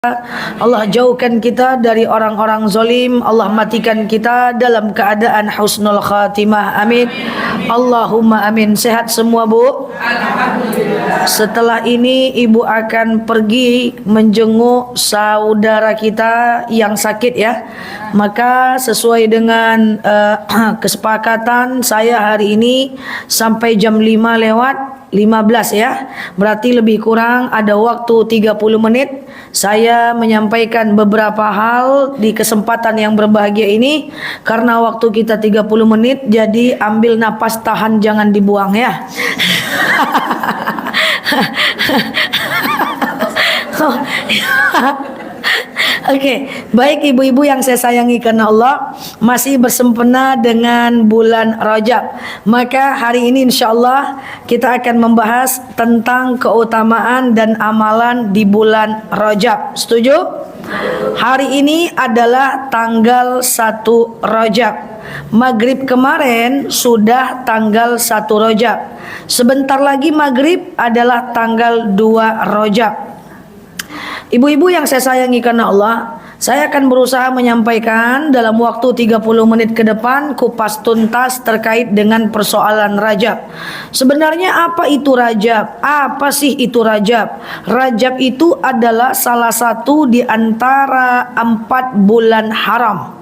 Allah jauhkan kita dari orang-orang zalim. Allah matikan kita dalam keadaan husnul khatimah. Amin. Allahumma amin. Sehat semua, Bu? Alhamdulillah. Setelah ini ibu akan pergi menjenguk saudara kita yang sakit ya. Maka sesuai dengan kesepakatan saya hari ini sampai jam 5 lewat 15 ya. Berarti lebih kurang ada waktu 30 menit saya menyampaikan beberapa hal di kesempatan yang berbahagia ini. Karena waktu kita 30 menit, jadi ambil napas, tahan, jangan dibuang ya. Oke, baik ibu-ibu yang saya sayangi karena Allah, masih bersempena dengan bulan Rajab. Maka hari ini insya Allah kita akan membahas tentang keutamaan dan amalan di bulan Rajab. Setuju? Hari ini adalah tanggal 1 Rajab. Maghrib kemarin sudah tanggal 1 Rajab. Sebentar lagi maghrib adalah tanggal 2 Rajab. Ibu-ibu yang saya sayangi karena Allah, saya akan berusaha menyampaikan dalam waktu 30 menit ke depan kupas tuntas terkait dengan persoalan Rajab. Sebenarnya apa itu Rajab? Apa sih itu Rajab? Rajab itu adalah salah satu di antara 4 bulan haram.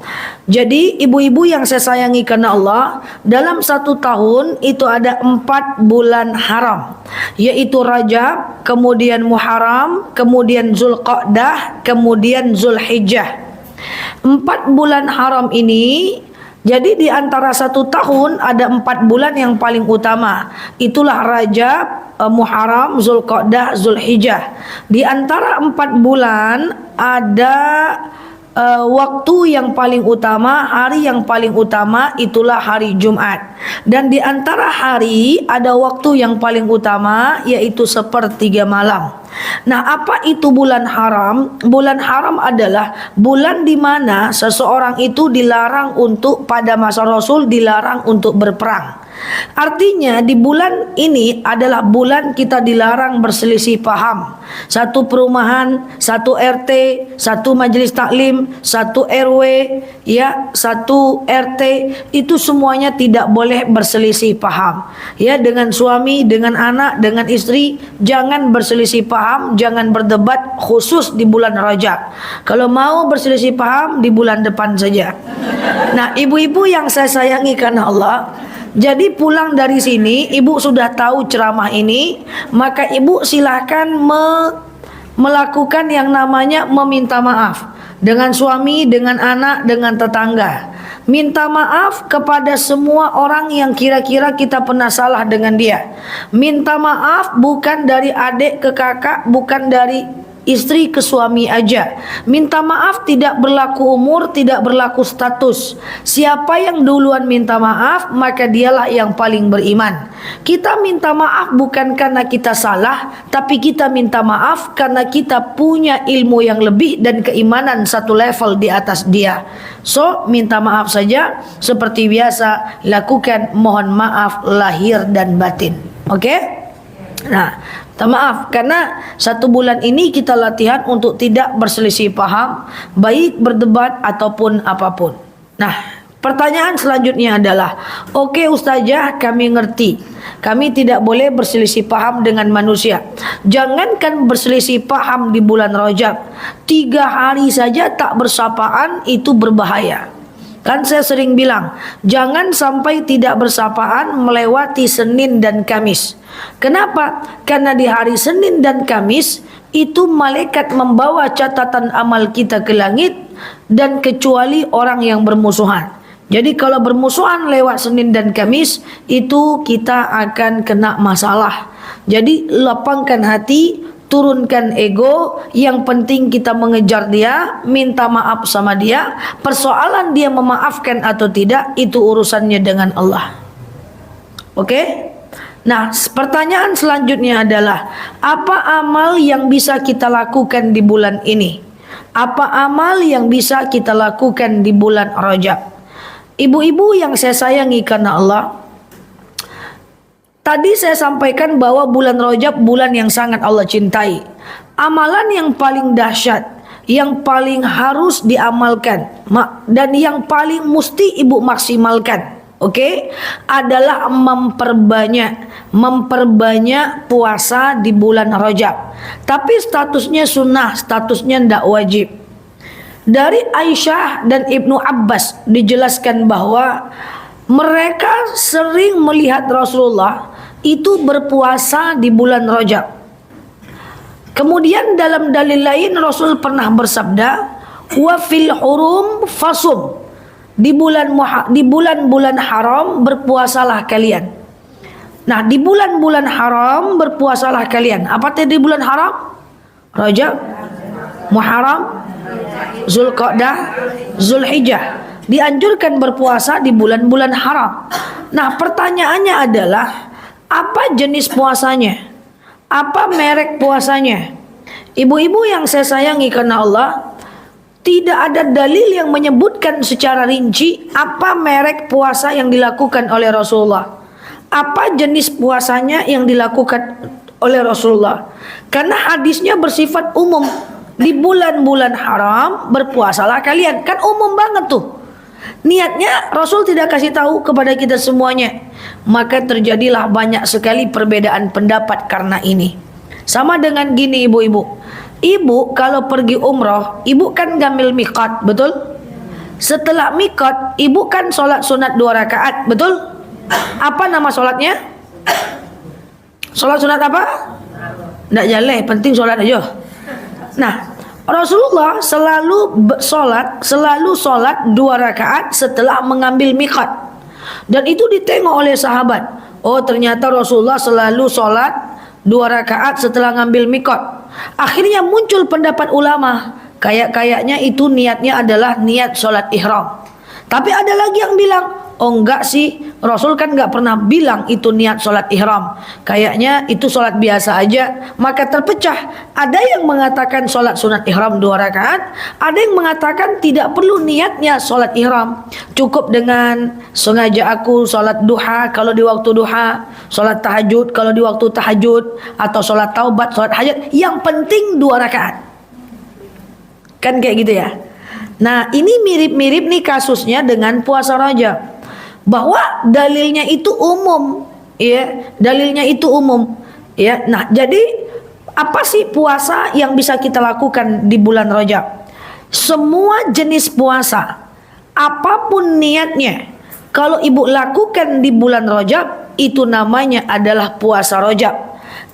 Jadi ibu-ibu yang saya sayangi karena Allah, dalam 1 tahun itu ada 4 bulan haram, yaitu Rajab, kemudian Muharram, kemudian Zulqa'dah, kemudian Zulhijjah. 4 bulan haram ini, jadi di antara 1 tahun ada 4 bulan yang paling utama. Itulah Rajab, Muharram, Zulqa'dah, Zulhijjah. Di antara 4 bulan ada waktu yang paling utama, hari yang paling utama itulah hari Jumat. Dan di antara hari ada waktu yang paling utama, yaitu sepertiga malam. Nah, apa itu bulan haram? Bulan haram adalah bulan di mana seseorang itu dilarang untuk, pada masa Rasul dilarang untuk berperang. Artinya di bulan ini adalah bulan kita dilarang berselisih paham. Satu perumahan, satu RT, satu majelis taklim, satu RW, ya, satu RT, itu semuanya tidak boleh berselisih paham. Ya, dengan suami, dengan anak, dengan istri, jangan berselisih paham, jangan berdebat khusus di bulan Rajab. Kalau mau berselisih paham di bulan depan saja. Nah, ibu-ibu yang saya sayangi karena Allah, jadi pulang dari sini ibu sudah tahu ceramah ini, maka ibu silahkan melakukan yang namanya meminta maaf dengan suami, dengan anak, dengan tetangga. Minta maaf kepada semua orang yang kira-kira kita pernah salah dengan dia. Minta maaf bukan dari adik ke kakak, bukan dari istri ke suami aja. Minta maaf tidak berlaku umur, tidak berlaku status. Siapa yang duluan minta maaf, maka dialah yang paling beriman. Kita minta maaf bukan karena kita salah, tapi kita minta maaf karena kita punya ilmu yang lebih dan keimanan satu level di atas dia. So, minta maaf saja seperti biasa, lakukan mohon maaf lahir dan batin. Oke? Nah, minta maaf karena 1 bulan ini kita latihan untuk tidak berselisih paham, baik berdebat ataupun apapun. Nah, pertanyaan selanjutnya adalah, oke Ustazah, kami ngerti, kami tidak boleh berselisih paham dengan manusia. Jangankan berselisih paham di bulan Rajab, 3 hari saja tak bersapaan itu berbahaya. Kan saya sering bilang, jangan sampai tidak bersapaan melewati Senin dan Kamis. Kenapa? Karena di hari Senin dan Kamis itu malaikat membawa catatan amal kita ke langit, dan kecuali orang yang bermusuhan. Jadi kalau bermusuhan lewat Senin dan Kamis, itu kita akan kena masalah. Jadi lapangkan hati, turunkan ego, yang penting kita mengejar dia, minta maaf sama dia. Persoalan dia memaafkan atau tidak, itu urusannya dengan Allah. Oke? Nah, pertanyaan selanjutnya adalah, apa amal yang bisa kita lakukan di bulan ini? Apa amal yang bisa kita lakukan di bulan Rajab? Ibu-ibu yang saya sayangi karena Allah, tadi saya sampaikan bahwa bulan Rajab bulan yang sangat Allah cintai. Amalan yang paling dahsyat yang paling harus diamalkan dan yang paling mesti ibu maksimalkan, oke, adalah memperbanyak puasa di bulan Rajab. Tapi statusnya sunnah, statusnya tidak wajib. Dari Aisyah dan Ibnu Abbas dijelaskan bahwa mereka sering melihat Rasulullah itu berpuasa di bulan Rajab. Kemudian dalam dalil lain Rasul pernah bersabda, wa fil hurum fasum, di bulan-bulan haram berpuasalah kalian. Nah, di bulan-bulan haram berpuasalah kalian. Apa tadi bulan haram? Rajab, Muharram, Zulqa'dah, Zulhijjah. Dianjurkan berpuasa di bulan-bulan haram. Nah, pertanyaannya adalah apa jenis puasanya? Apa merek puasanya? Ibu-ibu yang saya sayangi karena Allah, tidak ada dalil yang menyebutkan secara rinci apa merek puasa yang dilakukan oleh Rasulullah. Apa jenis puasanya yang dilakukan oleh Rasulullah. Karena hadisnya bersifat umum. Di bulan-bulan haram berpuasalah kalian. Kan umum banget tuh. Niatnya Rasul tidak kasih tahu kepada kita semuanya. Maka terjadilah banyak sekali perbedaan pendapat karena ini. Sama dengan gini ibu-ibu. Ibu kalau pergi umroh, ibu kan ngambil miqat, betul? Setelah miqat, ibu kan sholat sunat 2 rakaat, betul? Apa nama sholatnya? Sholat sunat apa? Nggak jaleh, penting sholat aja. Nah, Rasulullah selalu sholat 2 rakaat setelah mengambil miqat. Dan itu ditengok oleh sahabat. Oh, ternyata Rasulullah selalu sholat 2 rakaat setelah ngambil miqat. Akhirnya muncul pendapat ulama, kayaknya itu niatnya adalah niat sholat ihram. Tapi ada lagi yang bilang, oh enggak sih, Rasul kan enggak pernah bilang itu niat sholat ihram. Kayaknya itu sholat biasa aja. Maka terpecah. Ada yang mengatakan sholat sunat ihram 2 rakaat. Ada yang mengatakan tidak perlu niatnya sholat ihram. Cukup dengan sengaja aku sholat duha kalau di waktu duha, sholat tahajud kalau di waktu tahajud, atau sholat taubat, sholat hajat. Yang penting 2 rakaat. Kan kayak gitu ya. Nah, ini mirip-mirip nih kasusnya dengan puasa Rajab. Bahwa dalilnya itu umum, ya, dalilnya itu umum, ya. Nah, jadi apa sih puasa yang bisa kita lakukan di bulan Rajab? Semua jenis puasa, apapun niatnya, kalau ibu lakukan di bulan Rajab, itu namanya adalah puasa Rajab.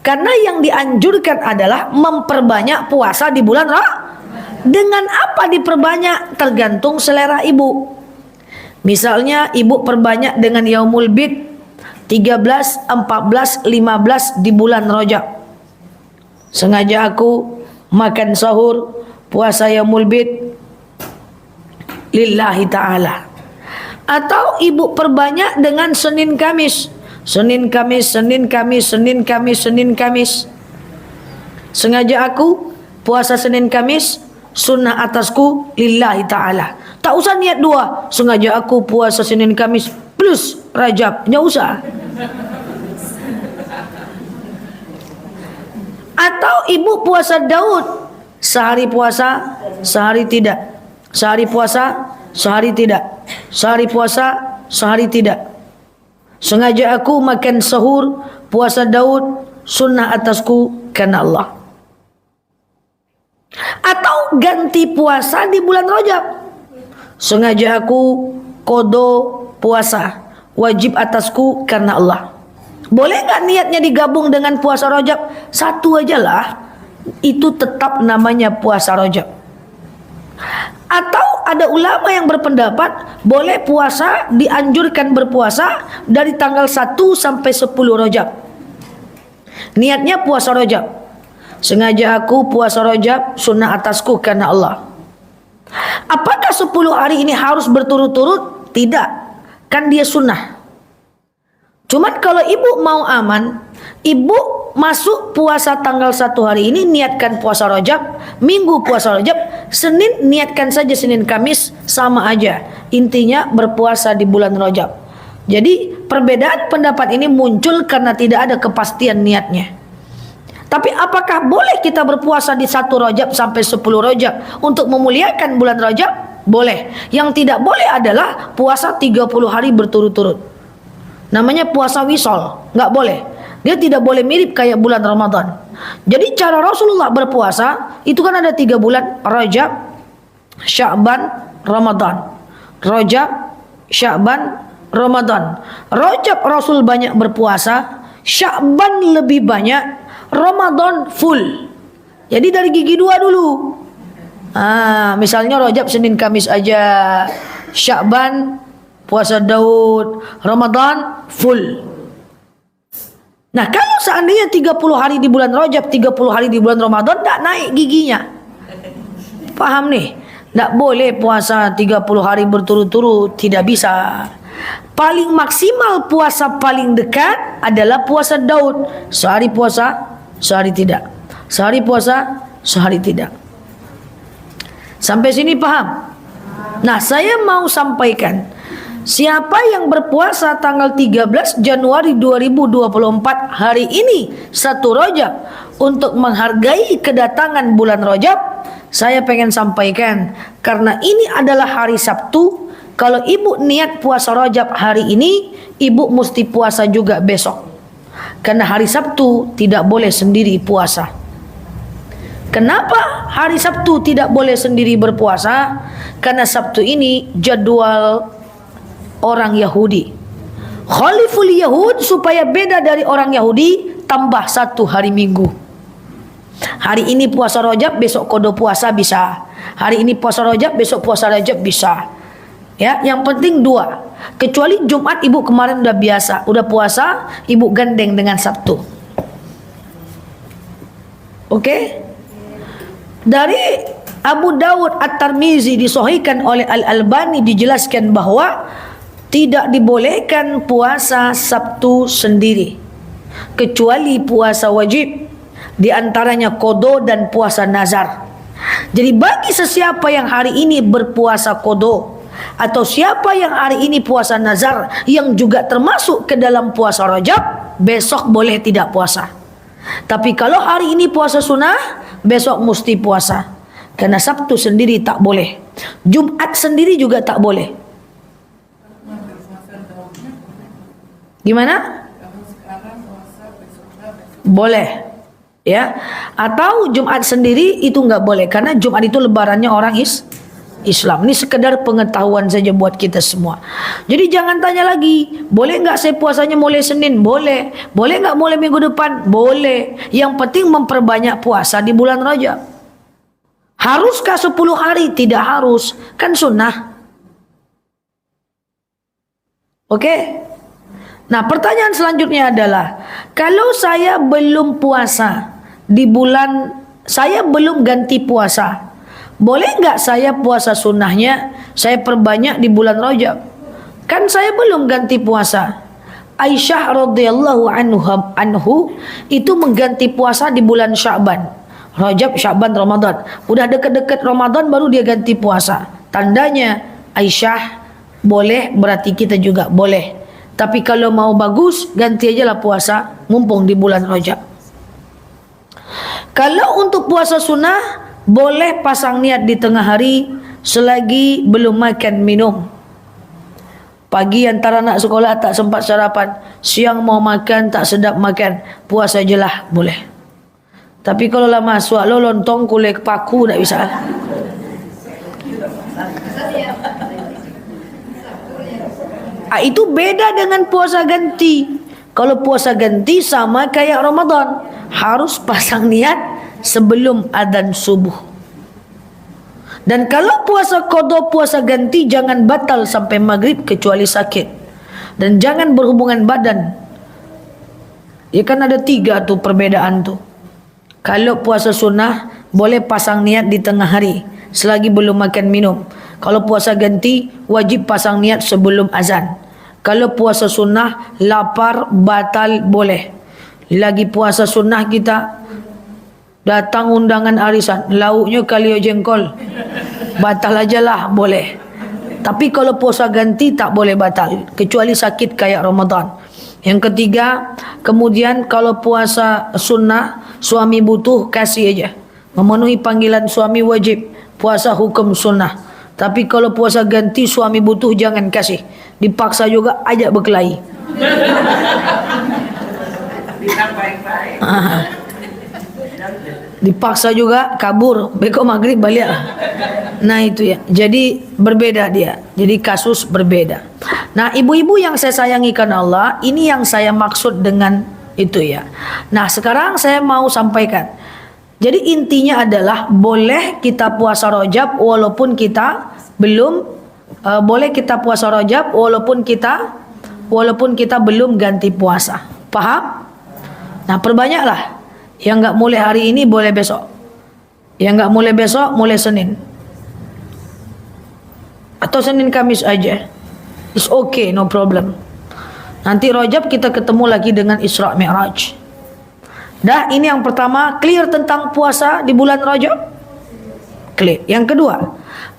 Karena yang dianjurkan adalah memperbanyak puasa di bulan Rajab. Dengan apa diperbanyak? Tergantung selera ibu. Misalnya ibu perbanyak dengan Yaumul Bid 13, 14, 15 di bulan Rajab. Sengaja aku makan sahur puasa Yaumul Bid lillahi ta'ala. Atau ibu perbanyak dengan Senin Kamis. Senin Kamis, Senin Kamis, Senin Kamis, Senin Kamis. Sengaja aku puasa Senin Kamis, sunnah atasku lillahi ta'ala. Tak usah niat 2. Sengaja aku puasa Senin Kamis plus Rajab. Nggak usah. Atau ibu puasa Daud, sehari puasa, sehari tidak. Sehari puasa, sehari tidak. Sehari puasa, sehari tidak. Sengaja aku makan sahur puasa Daud, sunnah atasku karena Allah. Atau ganti puasa di bulan Rajab. Sengaja aku qada puasa, wajib atasku karena Allah. Boleh nggak niatnya digabung dengan puasa Rajab? Satu aja lah. Itu tetap namanya puasa Rajab. Atau ada ulama yang berpendapat boleh puasa, dianjurkan berpuasa dari tanggal 1 sampai 10 Rajab. Niatnya puasa Rajab. Sengaja aku puasa Rajab, sunnah atasku karena Allah. Apakah 10 hari ini harus berturut-turut? Tidak. Kan dia sunnah. Cuman kalau ibu mau aman, ibu masuk puasa tanggal 1 hari ini, niatkan puasa Rajab. Minggu puasa Rajab, Senin niatkan saja Senin Kamis, sama aja. Intinya berpuasa di bulan Rajab. Jadi perbedaan pendapat ini muncul karena tidak ada kepastian niatnya. Tapi apakah boleh kita berpuasa di 1 Rajab sampai 10 Rajab untuk memuliakan bulan Rajab? Boleh. Yang tidak boleh adalah puasa 30 hari berturut-turut. Namanya puasa wisol, nggak boleh. Dia tidak boleh mirip kayak bulan Ramadan. Jadi cara Rasulullah berpuasa itu kan ada 3 bulan: Rajab, Sya'ban, Ramadan. Rajab, Sya'ban, Ramadan. Rajab Rasul banyak berpuasa, Sya'ban lebih banyak, Ramadan full. Jadi dari gigi 2 dulu. Misalnya Rajab Senin Kamis aja, Sya'ban puasa Daud, Ramadan full. Nah, kalau seandainya 30 hari di bulan Rajab, 30 hari di bulan Ramadan, tak naik giginya. Paham nih? Tak boleh puasa 30 hari berturut-turut, tidak bisa. Paling maksimal puasa paling dekat adalah puasa Daud. Sehari puasa, sehari tidak. Sehari puasa, sehari tidak. Sampai sini paham? Nah, saya mau sampaikan, siapa yang berpuasa tanggal 13 Januari 2024 hari ini 1 Rajab untuk menghargai kedatangan bulan Rajab, saya pengen sampaikan, karena ini adalah hari Sabtu, kalau ibu niat puasa Rajab hari ini, ibu mesti puasa juga besok. Karena hari Sabtu tidak boleh sendiri puasa. Kenapa hari Sabtu tidak boleh sendiri berpuasa? Karena Sabtu ini jadwal orang Yahudi. Khaliful Yahud, supaya beda dari orang Yahudi, tambah 1 hari Minggu. Hari ini puasa Rajab, besok kodo puasa bisa. Hari ini puasa Rajab, besok puasa Rajab bisa. Ya, yang penting 2. Kecuali Jumat ibu kemarin udah biasa, udah puasa, ibu gandeng dengan Sabtu. Oke? Dari Abu Dawud At-Tirmizi disahihkan oleh Al-Albani, dijelaskan bahwa tidak dibolehkan puasa Sabtu sendiri, kecuali puasa wajib, di antaranya qada dan puasa nazar. Jadi bagi sesiapa yang hari ini berpuasa qada, atau siapa yang hari ini puasa nazar, yang juga termasuk ke dalam puasa Rajab, besok boleh tidak puasa. Tapi kalau hari ini puasa sunnah, besok mesti puasa. Karena Sabtu sendiri tak boleh, Jumat sendiri juga tak boleh. Gimana? Boleh, ya. Atau Jumat sendiri itu nggak boleh, karena Jumat itu lebarannya orang Islam. Ini sekedar pengetahuan saja buat kita semua. Jadi jangan tanya lagi, boleh nggak saya puasanya mulai Senin? Boleh. Boleh nggak mulai minggu depan? Boleh. Yang penting memperbanyak puasa di bulan Rajab. Haruskah 10 hari? Tidak harus, kan sunnah. Oke? Nah, pertanyaan selanjutnya adalah, kalau saya belum puasa di bulan, saya belum ganti puasa, boleh nggak saya puasa sunnahnya saya perbanyak di bulan Rajab? Kan saya belum ganti puasa. Aisyah radhiyallahu anhu itu mengganti puasa di bulan Sya'ban. Rajab, Sya'ban, Ramadan. Udah deket-deket Ramadan baru dia ganti puasa. Tandanya Aisyah boleh, berarti kita juga boleh. Tapi kalau mau bagus, ganti aja lah puasa mumpung di bulan Rajab. Kalau untuk puasa sunnah, boleh pasang niat di tengah hari selagi belum makan minum. Pagi antara anak sekolah tak sempat sarapan, siang mau makan tak sedap makan, puasa je lah boleh. Tapi kalau lama suak lo lontong kulit paku tak bisa. Itu beda dengan puasa ganti. Kalau puasa ganti sama kayak Ramadan, harus pasang niat sebelum adzan subuh. Dan kalau puasa qada, puasa ganti, jangan batal sampai maghrib kecuali sakit. Dan jangan berhubungan badan. Ya kan ada 3 tuh perbedaan tuh. Kalau puasa sunnah boleh pasang niat di tengah hari selagi belum makan minum. Kalau puasa ganti wajib pasang niat sebelum azan. Kalau puasa sunnah lapar batal boleh. Lagi puasa sunnah kita datang undangan arisan, lauknya kalio jengkol, batal aja lah boleh. Tapi kalau puasa ganti tak boleh batal, kecuali sakit kayak Ramadan. Yang ketiga, kemudian kalau puasa sunnah suami butuh kasih aja. Memenuhi panggilan suami wajib, puasa hukum sunnah. Tapi kalau puasa ganti suami butuh jangan kasih. Dipaksa juga ajak berkelahi. Dipaksa juga kabur, besok maghrib balik. Nah itu ya. Jadi berbeda dia. Jadi kasus berbeda. Nah ibu-ibu yang saya sayangi karena Allah, ini yang saya maksud dengan itu ya. Nah sekarang saya mau sampaikan. Jadi intinya adalah boleh kita puasa Rajab walaupun kita belum boleh kita puasa Rajab walaupun kita belum ganti puasa. Paham? Nah perbanyaklah. Yang nggak mulai hari ini boleh besok. Yang nggak mulai besok mulai Senin. Atau Senin Kamis aja. It's okay, no problem. Nanti Rajab kita ketemu lagi dengan Isra Mi'raj. Dah, ini yang pertama, clear tentang puasa di bulan Rajab? Clear. Yang kedua,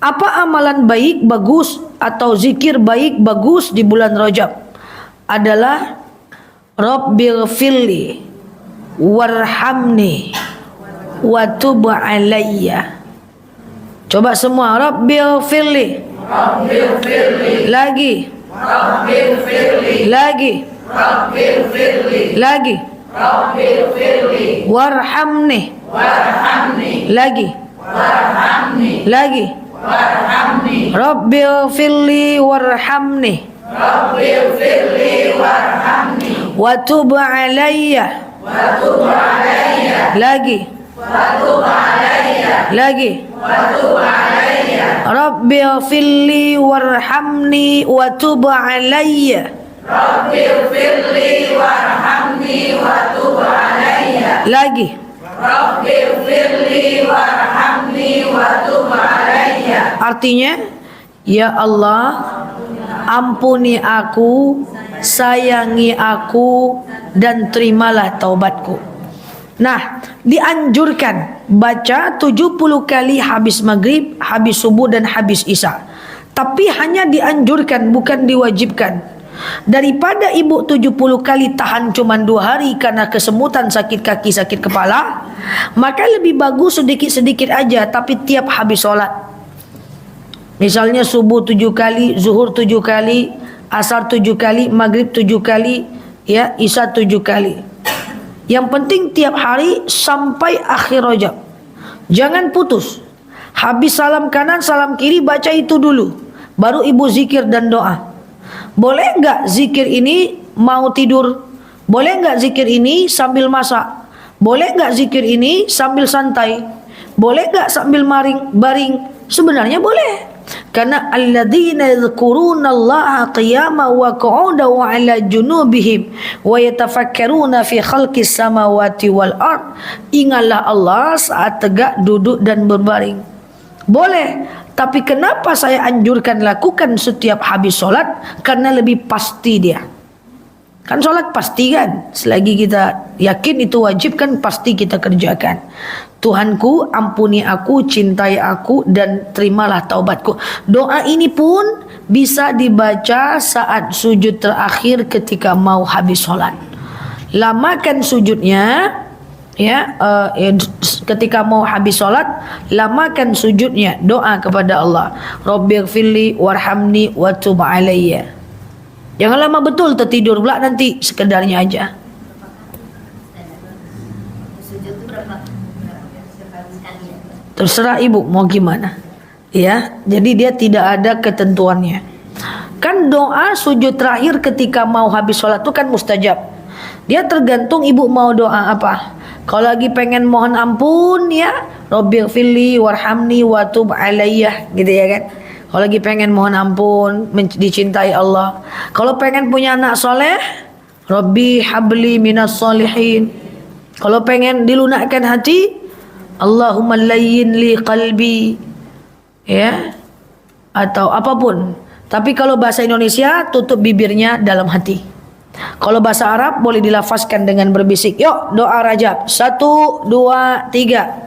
apa amalan baik bagus atau zikir baik bagus di bulan Rajab? Adalah Rabbighfirli warhamni wa tub alayya. Coba semua, Rabbighfirli. Lagi. Lagi. Lagi. Warhamni. Lagi. Lagi. Rabbighfirli warhamni. Wa tub alayya. Lagi. Lagi. Rabbighfirli warhamni wa tub alayya. Rabbighfirli warhamni wa tub alayya. Lagi. Rabbighfirli warhamni wa tub alayya. Artinya, ya Allah, ampuni aku, sayangi aku, dan terimalah taubatku. Nah, dianjurkan baca 70 kali habis maghrib, habis subuh, dan habis isya. Tapi hanya dianjurkan, bukan diwajibkan. Daripada ibu 70 kali tahan cuma 2 hari karena kesemutan, sakit kaki, sakit kepala, maka lebih bagus sedikit-sedikit aja, tapi tiap habis sholat. Misalnya subuh 7 kali, zuhur 7 kali, asar 7 kali, maghrib 7 kali, ya, isya 7 kali. Yang penting tiap hari sampai akhir Rajab. Jangan putus. Habis salam kanan, salam kiri, baca itu dulu. Baru ibu zikir dan doa. Boleh enggak zikir ini mau tidur? Boleh enggak zikir ini sambil masak? Boleh enggak zikir ini sambil santai? Boleh enggak sambil baring? Sebenarnya boleh. Karena alladzina yadhkurunallaha qiyaman wa qu'udan wa 'ala junubihim wa yatafakkaruna fi khalqis samawati wal ard. Ingatlah Allah saat tegak, duduk, dan berbaring. Boleh, tapi kenapa saya anjurkan lakukan setiap habis sholat? Karena lebih pasti dia. Kan sholat pasti kan, selagi kita yakin itu wajib kan pasti kita kerjakan. Tuhanku, ampuni aku, cintai aku, dan terimalah taubatku. Doa ini pun bisa dibaca saat sujud terakhir ketika mau habis sholat. Lamakan sujudnya, ya, ketika mau habis sholat, lamakan sujudnya, doa kepada Allah. Rabbighfirli warhamni wa tub alayya. Jangan lama betul tertidur pula nanti, sekedarnya aja. Terserah ibu mau gimana. Ya, jadi dia tidak ada ketentuannya. Kan doa sujud terakhir ketika mau habis sholat itu kan mustajab. Dia tergantung ibu mau doa apa. Kalau lagi pengen mohon ampun, ya, Rabbighfirli warhamni wa tub alayya, gitu ya kan. Kalau lagi pengen mohon ampun, dicintai Allah. Kalau pengen punya anak soleh, Rabbi habli minas solihin. Kalau pengen dilunakkan hati, Allahumma layyin li qalbi, ya, atau apapun. Tapi kalau bahasa Indonesia, tutup bibirnya, dalam hati. Kalau bahasa Arab boleh dilafazkan dengan berbisik. Yuk, doa Rajab. 1, 2, 3.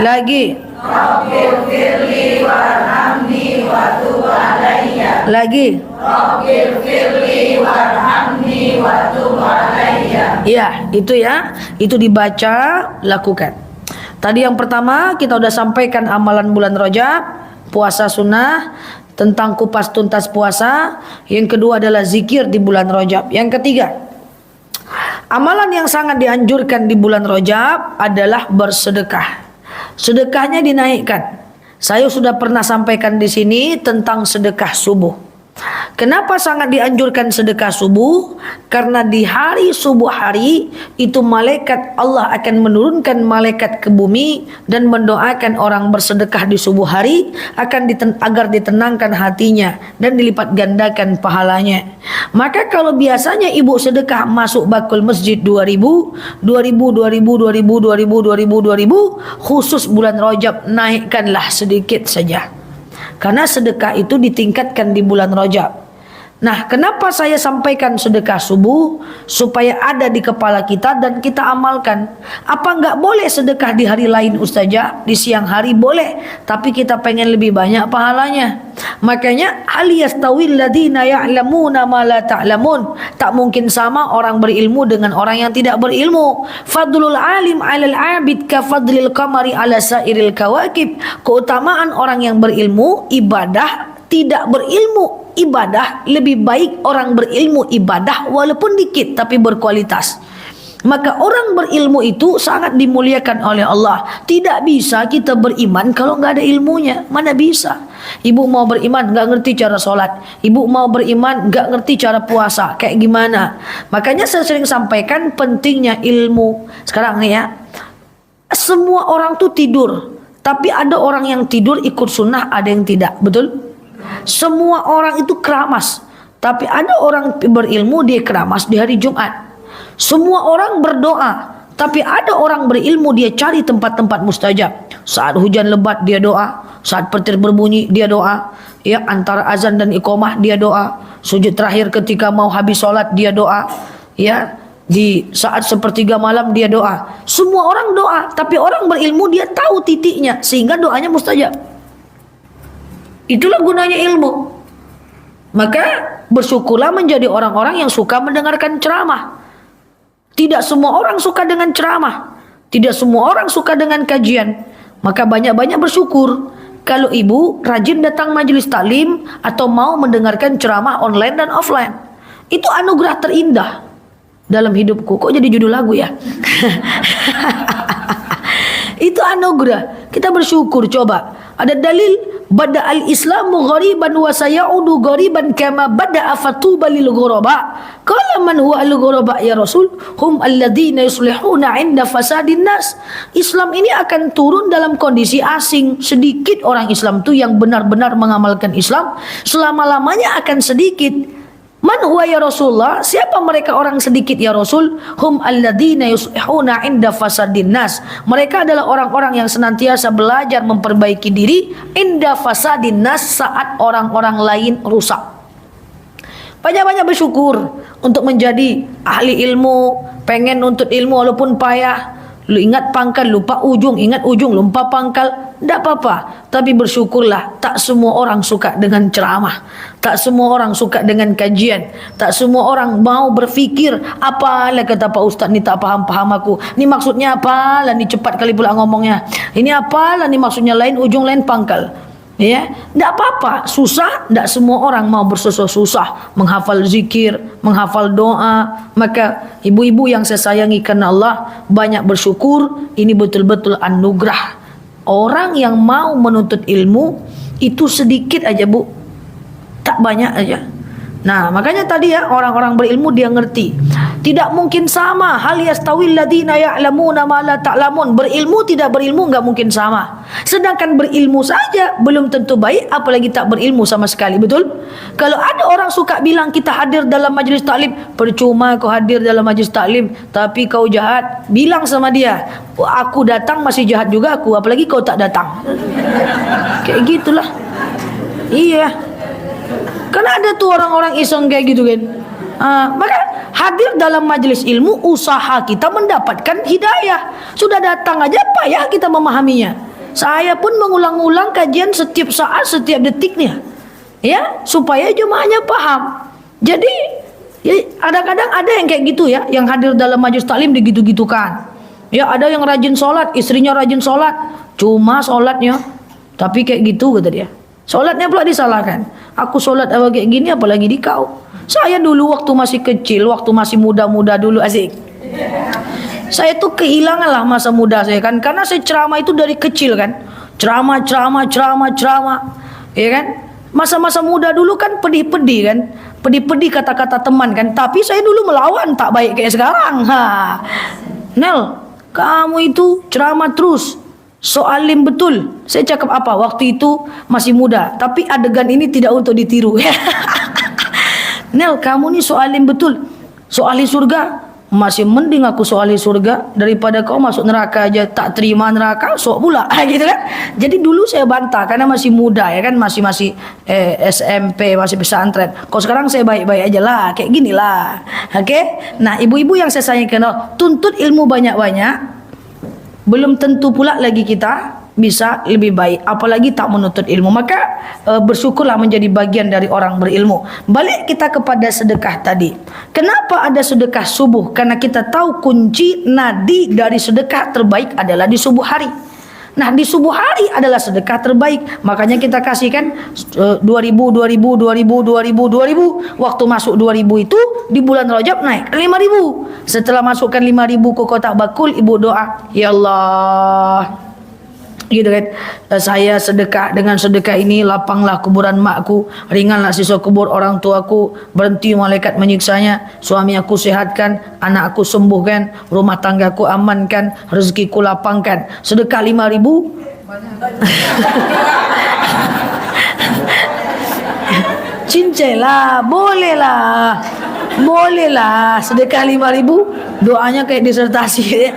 Lagi. Rabbighfirli warhamni wa tub alayya. Lagi. Rabbighfirli warhamni wa tub alayya. Ya, itu ya. Itu dibaca, lakukan. Tadi yang pertama kita udah sampaikan amalan bulan Rajab, puasa sunnah, tentang kupas tuntas puasa. Yang kedua adalah zikir di bulan Rajab. Yang ketiga, amalan yang sangat dianjurkan di bulan Rajab adalah bersedekah. Sedekahnya dinaikkan. Saya sudah pernah sampaikan di sini tentang sedekah subuh. Kenapa sangat dianjurkan sedekah subuh? Karena di hari subuh hari itu malaikat Allah akan menurunkan malaikat ke bumi dan mendoakan orang bersedekah di subuh hari agar ditenangkan hatinya dan dilipat gandakan pahalanya. Maka kalau biasanya ibu sedekah masuk bakul masjid 2000, khusus bulan Rajab naikkanlah sedikit saja. Karena sedekah itu ditingkatkan di bulan Rajab. Nah, kenapa saya sampaikan sedekah subuh? Supaya ada di kepala kita dan kita amalkan. Apa enggak boleh sedekah di hari lain Ustazah? Di siang hari boleh, tapi kita pengen lebih banyak pahalanya. Makanya hal yastawil ladzina ya'lamuna ma la ta'lamun. Tak mungkin sama orang berilmu dengan orang yang tidak berilmu. Fadlul alim 'alal 'abid ka fadlil qamari 'ala sairil kawakib. Keutamaan orang yang berilmu ibadah, tidak berilmu ibadah, lebih baik orang berilmu ibadah walaupun dikit tapi berkualitas. Maka orang berilmu itu sangat dimuliakan oleh Allah. Tidak bisa kita beriman kalau nggak ada ilmunya. Mana bisa? Ibu mau beriman nggak ngerti cara sholat, ibu mau beriman nggak ngerti cara puasa, kayak gimana? Makanya saya sering sampaikan pentingnya ilmu. Sekarang nih ya, semua orang tuh tidur, tapi ada orang yang tidur ikut sunnah, ada yang tidak, betul? Semua orang itu keramas, tapi ada orang berilmu dia keramas di hari Jumat. Semua orang berdoa, tapi ada orang berilmu dia cari tempat-tempat mustajab. Saat hujan lebat dia doa, saat petir berbunyi dia doa, ya antara azan dan iqamah dia doa, sujud terakhir ketika mau habis sholat dia doa, ya di saat sepertiga malam dia doa. Semua orang doa, tapi orang berilmu dia tahu titiknya sehingga doanya mustajab. Itulah gunanya ilmu. Maka bersyukurlah menjadi orang-orang yang suka mendengarkan ceramah. Tidak semua orang suka dengan ceramah, tidak semua orang suka dengan kajian. Maka banyak-banyak bersyukur kalau ibu rajin datang majelis taklim atau mau mendengarkan ceramah online dan offline. Itu anugerah terindah dalam hidupku. Kok jadi judul lagu ya? Itu anugerah. Kita bersyukur. Coba ada dalil bada al-islamu ghariban wa sayaudu ghariban kama bada afatuba lil ghuraba. Qala man huwa al-ghuraba ya Rasul? Hum alladzina yuslihuna 'inda fasadin nas. Islam ini akan turun dalam kondisi asing. Sedikit orang Islam itu yang benar-benar mengamalkan Islam. Selama-lamanya akan sedikit. Man huwa ya Rasulullah? Siapa mereka orang sedikit ya Rasul? Hum alladzina yuslihuna 'inda fasadin nas. Mereka adalah orang-orang yang senantiasa belajar memperbaiki diri inda fasadin nas, saat orang-orang lain rusak. Banyak-banyak bersyukur untuk menjadi ahli ilmu, pengen nuntut ilmu walaupun payah. Lu ingat pangkal, lupa ujung, ingat ujung, lupa pangkal, tidak apa-apa. Tapi bersyukurlah, tak semua orang suka dengan ceramah, tak semua orang suka dengan kajian, tak semua orang mau berfikir, apalah kata Pak Ustaz ni tak paham-paham aku. Ni maksudnya apalah ni, cepat kali pula ngomongnya. Ini apalah ni maksudnya, lain ujung lain pangkal. Ya, tidak apa-apa, susah, tidak semua orang mau bersusah-susah menghafal zikir, menghafal doa. Maka ibu-ibu yang saya sayangi karena Allah, banyak bersyukur. Ini betul-betul anugerah. Orang yang mau menuntut ilmu itu sedikit aja bu, tak banyak aja. Nah makanya tadi ya, orang-orang berilmu dia ngerti. Tidak mungkin sama. Hal yastawil ladzina ya'lamuna ma la ta'lamun. Berilmu tidak berilmu enggak mungkin sama. Sedangkan berilmu saja belum tentu baik, apalagi tak berilmu sama sekali, betul? Kalau ada orang suka bilang kita hadir dalam majlis taklim, percuma kau hadir dalam majlis taklim tapi kau jahat, bilang sama dia, aku datang masih jahat juga aku, apalagi kau tak datang. Kayak gitulah. Iya. Karena ada tuh orang-orang iseng kayak gitu kan. Maka hadir dalam majelis ilmu, usaha kita mendapatkan hidayah. Sudah datang aja payah kita memahaminya. Saya pun mengulang-ulang kajian setiap saat, setiap detiknya, ya, supaya jemaahnya paham. Jadi ya, kadang-kadang ada yang kayak gitu ya, yang hadir dalam majelis taklim digitu-gitukan. Ya, ada yang rajin sholat, istrinya rajin sholat, cuma sholatnya, tapi kayak gitu kata dia. Sholatnya pula disalahkan. Aku sholat apa kayak gini, apalagi di kau. Saya dulu waktu masih kecil, waktu masih muda-muda dulu, asik. Saya tuh kehilangan lah masa muda saya kan, karena saya ceramah itu dari kecil kan, ceramah, ya kan. Masa-masa muda dulu kan pedih-pedih kan, pedih-pedih kata-kata teman kan. Tapi saya dulu melawan, tak baik kayak sekarang. Nel, kamu itu ceramah terus, so alim betul. Saya cakap apa? Waktu itu masih muda, tapi adegan ini tidak untuk ditiru. Nel, kamu nih so alim betul, so ahli surga. Masih mending aku soal surga daripada kau masuk neraka aja tak terima neraka, sok pula gitu kan. Jadi dulu saya bantah karena masih muda ya kan, masih SMP, masih pesantren. Kau sekarang saya baik-baik aja lah, kayak gini lah. Oke? Nah, ibu-ibu yang saya sayang kenal, tuntut ilmu banyak-banyak, belum tentu pula lagi kita bisa lebih baik, apalagi tak menuntut ilmu. Maka bersyukurlah menjadi bagian dari orang berilmu. Balik kita kepada sedekah tadi. Kenapa ada sedekah subuh? Karena kita tahu kunci nadi dari sedekah terbaik adalah di subuh hari. Nah, di subuh hari adalah sedekah terbaik. Makanya kita kasihkan 2000. Waktu masuk 2000 itu di bulan Rajab naik 5000. Setelah masukkan 5000 ke kotak bakul, ibu doa, ya Allah, gitu kan, saya sedekah, dengan sedekah ini lapanglah kuburan makku, ringanlah sisa kubur orang tuaku, berhenti malaikat menyiksanya, suami aku sehatkan, anak aku sembuhkan, rumah tanggaku amankan, rezekiku lapangkan. Sedekah 5000 cincai lah, bolehlah, sedekah 5000, doanya kayak disertasi.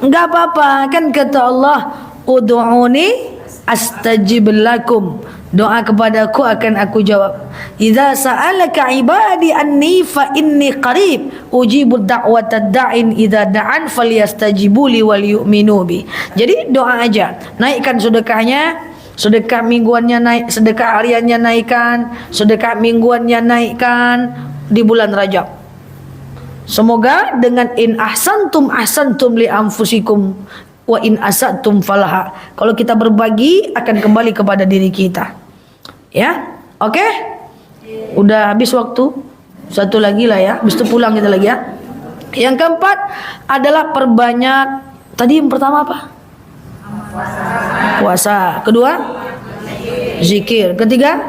Enggak apa-apa kan, kata Allah, ud'uni astajib lakum, doa kepadaku akan aku jawab. Idza sa'alaka ibadi anni fa inni qarib ujibu da'watad da'in idza da'an falyastajibu li wal yu'minu bi. Jadi doa aja, naikkan sedekahnya, sedekah mingguannya naik, sedekah hariannya naikkan, sedekah mingguannya naikkan di bulan Rajab. Semoga dengan in ahsantum li anfusikum wa in asatum falaha. Kalau kita berbagi akan kembali kepada diri kita. Ya, oke? Udah habis waktu. Satu lagi lah ya. Habis itu pulang kita lagi ya. Yang keempat adalah perbanyak. Tadi yang pertama apa? Puasa. Kedua? Zikir. Ketiga?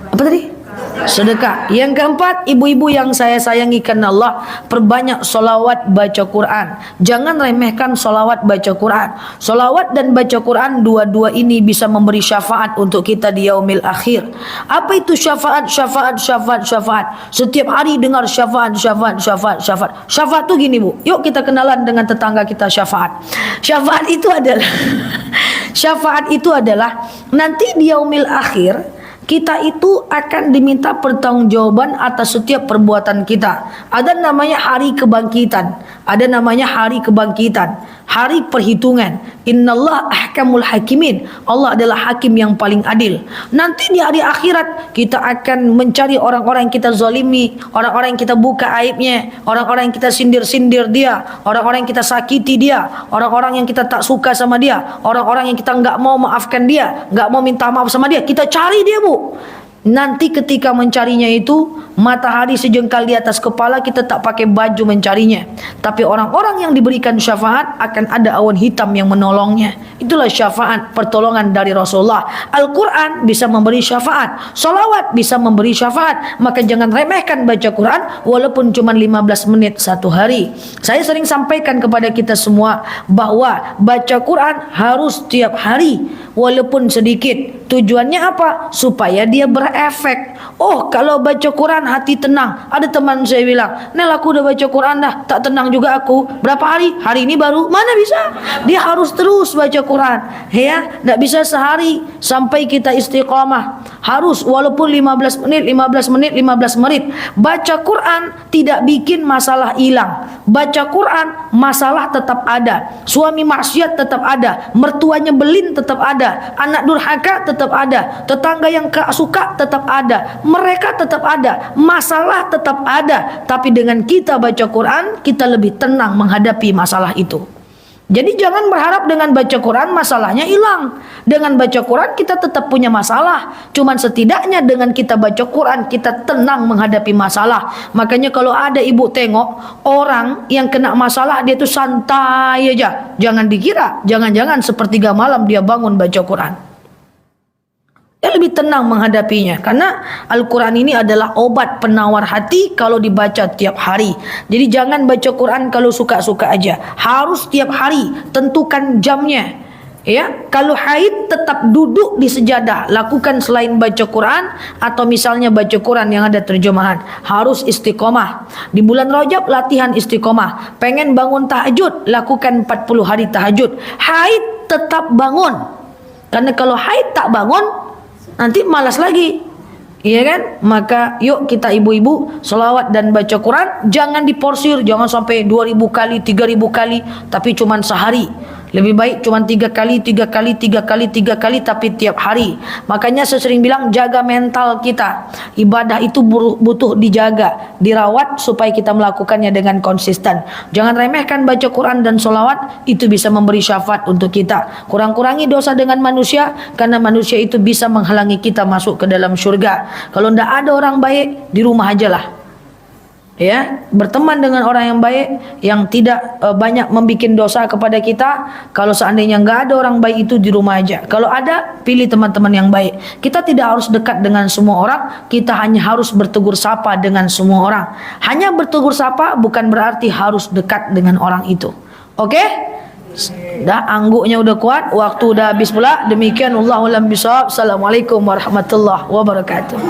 Apa tadi? Sedekah. Yang keempat, ibu-ibu yang saya sayangi karena Allah, perbanyak solawat baca Quran. Jangan remehkan solawat baca Quran. Solawat dan baca Quran, dua-dua ini bisa memberi syafaat untuk kita di yaumil akhir. Apa itu syafaat? Setiap hari dengar syafaat. Syafaat tuh gini bu, yuk kita kenalan dengan tetangga kita syafaat. Syafaat itu adalah nanti di yaumil akhir kita itu akan diminta pertanggungjawaban atas setiap perbuatan kita. Ada namanya hari kebangkitan, hari perhitungan. Innallah ahkamul hakimin. Allah adalah hakim yang paling adil. Nanti di hari akhirat kita akan mencari orang-orang yang kita zalimi, orang-orang yang kita buka aibnya, orang-orang yang kita sindir-sindir dia, orang-orang yang kita sakiti dia, orang-orang yang kita tak suka sama dia, orang-orang yang kita nggak mau maafkan dia, nggak mau minta maaf sama dia. Kita cari dia bu. Nanti ketika mencarinya itu, matahari sejengkal di atas kepala, kita tak pakai baju mencarinya. Tapi orang-orang yang diberikan syafaat akan ada awan hitam yang menolongnya. Itulah syafaat, pertolongan dari Rasulullah. Al-Quran bisa memberi syafaat, salawat bisa memberi syafaat. Maka jangan remehkan baca Quran walaupun cuma 15 menit satu hari. Saya sering sampaikan kepada kita semua bahwa baca Quran harus tiap hari walaupun sedikit. Tujuannya apa? Supaya dia berefek. Oh, kalau baca Quran hati tenang. Ada teman saya bilang, Nel aku udah baca Quran dah, tak tenang juga aku. Berapa hari? Hari ini baru. Mana bisa? Dia harus terus baca Quran. Ya, tidak bisa sehari sampai kita istiqamah. Harus walaupun 15 menit, 15 menit, 15 menit. Baca Quran tidak bikin masalah hilang. Baca Quran, masalah tetap ada. Suami maksiat tetap ada. Mertuanya belin tetap ada. Anak durhaka tetap ada. Tetangga yang gak suka tetap ada. Mereka tetap ada. Masalah tetap ada. Tapi dengan kita baca Quran, kita lebih tenang menghadapi masalah itu. Jadi jangan berharap dengan baca Quran masalahnya hilang. Dengan baca Quran kita tetap punya masalah. Cuman setidaknya dengan kita baca Quran kita tenang menghadapi masalah. Makanya kalau ada ibu tengok orang yang kena masalah dia tuh santai aja. Jangan dikira, jangan-jangan sepertiga malam dia bangun baca Quran. Dia lebih tenang menghadapinya. Karena Al-Quran ini adalah obat penawar hati kalau dibaca tiap hari. Jadi jangan baca Quran kalau suka-suka aja. Harus tiap hari. Tentukan jamnya. Ya, kalau haid tetap duduk di sejadah. Lakukan selain baca Quran atau misalnya baca Quran yang ada terjemahan. Harus istiqomah. Di bulan Rajab latihan istiqomah. Pengen bangun tahajud, lakukan 40 hari tahajud. Haid tetap bangun. Karena kalau haid tak bangun nanti malas lagi, iya kan? Maka yuk kita ibu-ibu selawat dan baca Quran. Jangan diporsir, jangan sampai 2000 kali, 3000 kali, tapi cuman sehari. Lebih baik cuma 3 kali, 3 kali, 3 kali, 3 kali, tapi tiap hari. Makanya saya sering bilang jaga mental kita. Ibadah itu butuh dijaga, dirawat supaya kita melakukannya dengan konsisten. Jangan remehkan baca Quran dan sholawat, itu bisa memberi syafaat untuk kita. Kurang-kurangi dosa dengan manusia, karena manusia itu bisa menghalangi kita masuk ke dalam surga. Kalau tidak ada orang baik, di rumah aja lah. Ya, berteman dengan orang yang baik, yang tidak banyak membuat dosa kepada kita. Kalau seandainya nggak ada orang baik itu di rumah aja. Kalau ada, pilih teman-teman yang baik. Kita tidak harus dekat dengan semua orang, kita hanya harus bertegur sapa dengan semua orang. Hanya bertegur sapa bukan berarti harus dekat dengan orang itu. Oke? Dah, angguknya udah kuat, waktu udah habis pula. Demikian, Allahu a'lam bishawab. Assalamualaikum warahmatullahi wabarakatuh.